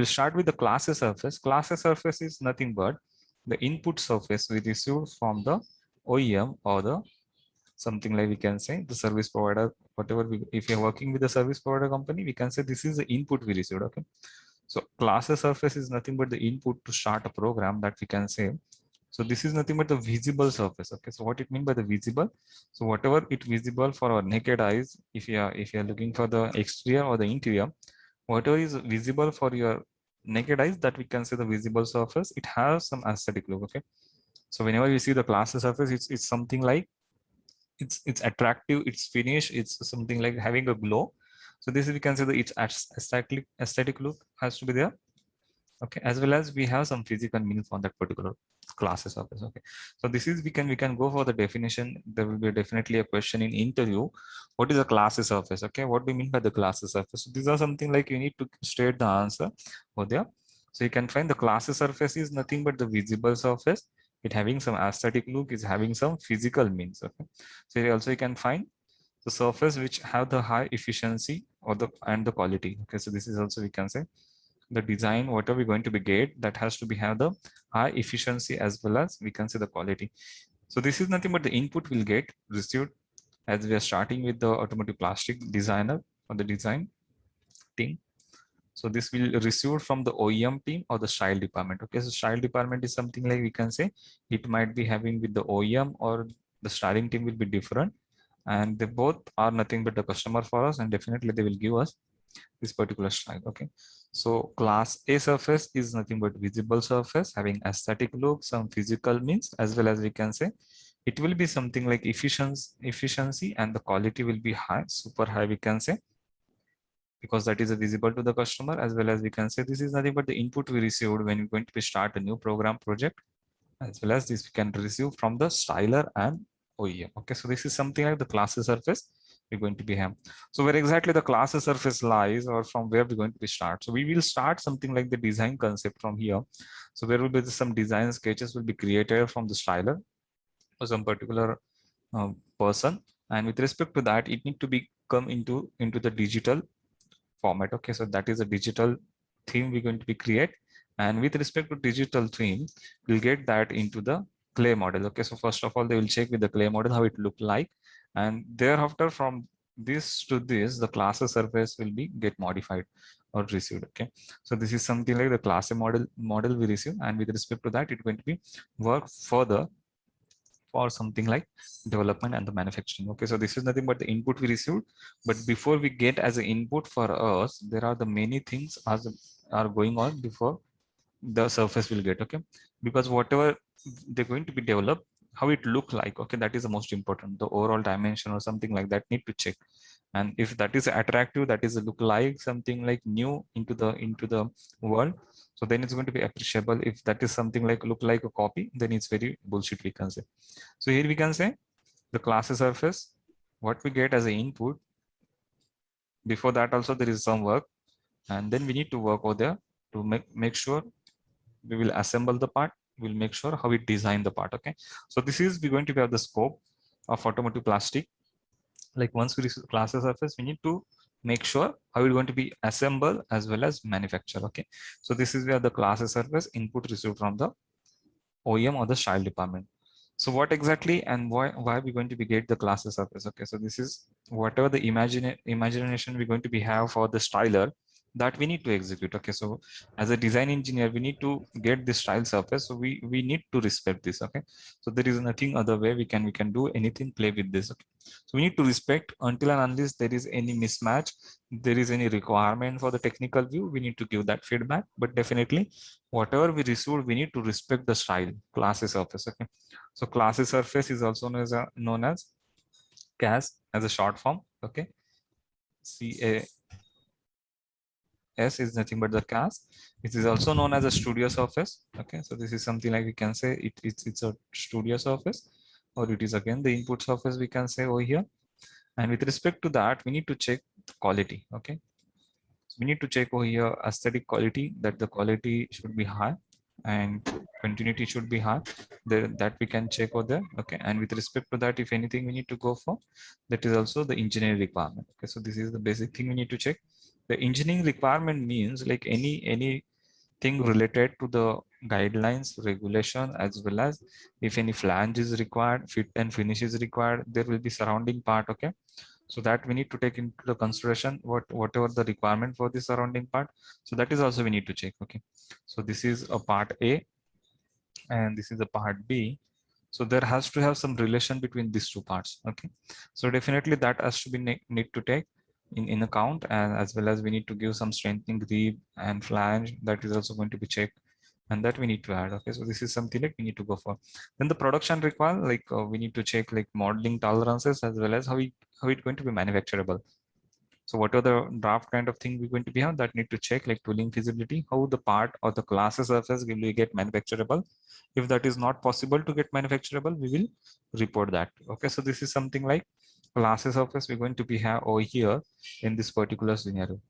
we'll start with the classes surface. Classes surface is nothing but the input surface we received from the OEM or the something like we can say the service provider, whatever we, if you're working with the service provider company, we can say this is the input we received. Okay, so classes surface is nothing but the input to start a program that we can say. So this is nothing but the visible surface. Okay, so what it mean by the visible? So whatever it visible for our naked eyes, if you are looking for the exterior or the interior, whatever is visible for your naked eyes, that we can say the visible surface, it has some aesthetic look. Okay, so whenever you see the classes surface, it's something like it's attractive, it's finished, it's something like having a glow. So this is, we can say that its aesthetic look has to be there. Okay, as well as we have some physical meaning on that particular classes surface. Okay, so this is, we can go for the definition. There will be definitely a question in interview, what is a classes surface? Okay, what do you mean by the classes surface? So these are something like you need to state the answer over there. So you can find the classes surface is nothing but the visible surface, it having some aesthetic look, is having some physical means. Okay, so here also you can find the surface which have the high efficiency or the and the quality. Okay, so this is also, we can say, the design, whatever we're going to be get, that has to be have the high efficiency as well as we can say the quality. So this is nothing but the input will get received, as we are starting with the automotive plastic designer or the design team. So this will receive from the OEM team or the style department. Okay, so style department is something like we can say it might be having with the OEM or the styling team will be different, and they both are nothing but the customer for us, and definitely they will give us this particular style. Okay, so class A surface is nothing but visible surface having aesthetic look, some physical means, as well as we can say it will be something like efficiency and the quality will be high, super high, we can say, because that is visible to the customer. As well as we can say this is nothing but the input we received when we're going to start a new program project, as well as this we can receive from the styler and OEM. Okay, so this is something like the classes surface we're going to be have. So where exactly the classes surface lies, or from where we're going to be start? So we will start something like the design concept from here. So there will be some design sketches will be created from the styler or some particular person, and with respect to that, it need to be come into the digital format. Okay, so that is a digital theme we're going to be create, and with respect to digital theme, we'll get that into the clay model. Okay, so first of all they will check with the clay model how it look like, and thereafter from this to this the classes surface will be get modified or received. Okay, so this is something like the class model we receive, and with respect to that it's going to be work further for something like development and the manufacturing. Okay, so this is nothing but the input we received, but before we get as an input for us, there are the many things as are going on before the surface will get. Okay, because whatever they're going to be developed, how it look like, okay, that is the most important, the overall dimension or something like that need to check. And if that is attractive, that is a look like something like new into the world, so then it's going to be appreciable. If that is something like look like a copy, then it's very bullshit, we can say. So here we can say the classes surface, what we get as an input, before that also there is some work, and then we need to work over there to make sure we will assemble the part, we'll make sure how we design the part. Okay, so this is we're going to have the scope of automotive plastic. Like once we receive classes surface, we need to make sure how we're going to be assemble as well as manufacture. Okay, so this is where the classes surface input received from the OEM or the style department. So what exactly and why are we going to be get the classes surface? Okay, so this is whatever the imagination we're going to be have for the styler, that we need to execute. Okay, so as a design engineer, we need to get this style surface, so we need to respect this. Okay, so there is nothing other way we can do anything, play with this. Okay, so we need to respect until and unless there is any mismatch, there is any requirement for the technical view, we need to give that feedback. But definitely whatever we receive, we need to respect the style classes surface. Okay, so classes surface is also known as CAS as a short form. Okay, CAS is nothing but the CAS. It is also known as a studio surface. Okay, so this is something like we can say it's a studio surface, or it is again the input surface we can say over here. And with respect to that, we need to check the quality. Okay, so we need to check over here aesthetic quality, that the quality should be high and continuity should be high, that we can check over there. Okay, and with respect to that, if anything we need to go for, that is also the engineering requirement. Okay, so this is the basic thing we need to check. The engineering requirement means like any thing related to the guidelines, regulation, as well as if any flange is required, fit and finish is required, there will be surrounding part. Okay, so that we need to take into the consideration whatever the requirement for the surrounding part. So that is also we need to check. Okay, so this is a part A and this is a part B. So there has to have some relation between these two parts. Okay, so definitely that has to be need to take in account, and as well as we need to give some strengthening rib and flange, that is also going to be checked, and that we need to add. Okay, so this is something like we need to go for. Then the production require, like we need to check like modeling tolerances as well as how it going to be manufacturable. So what are the draft kind of thing we're going to be have, that need to check like tooling feasibility, how the part or the classes surface will we get manufacturable. If that is not possible to get manufacturable, we will report that. Okay, so this is something like classes surface we're going to be have over here in this particular scenario.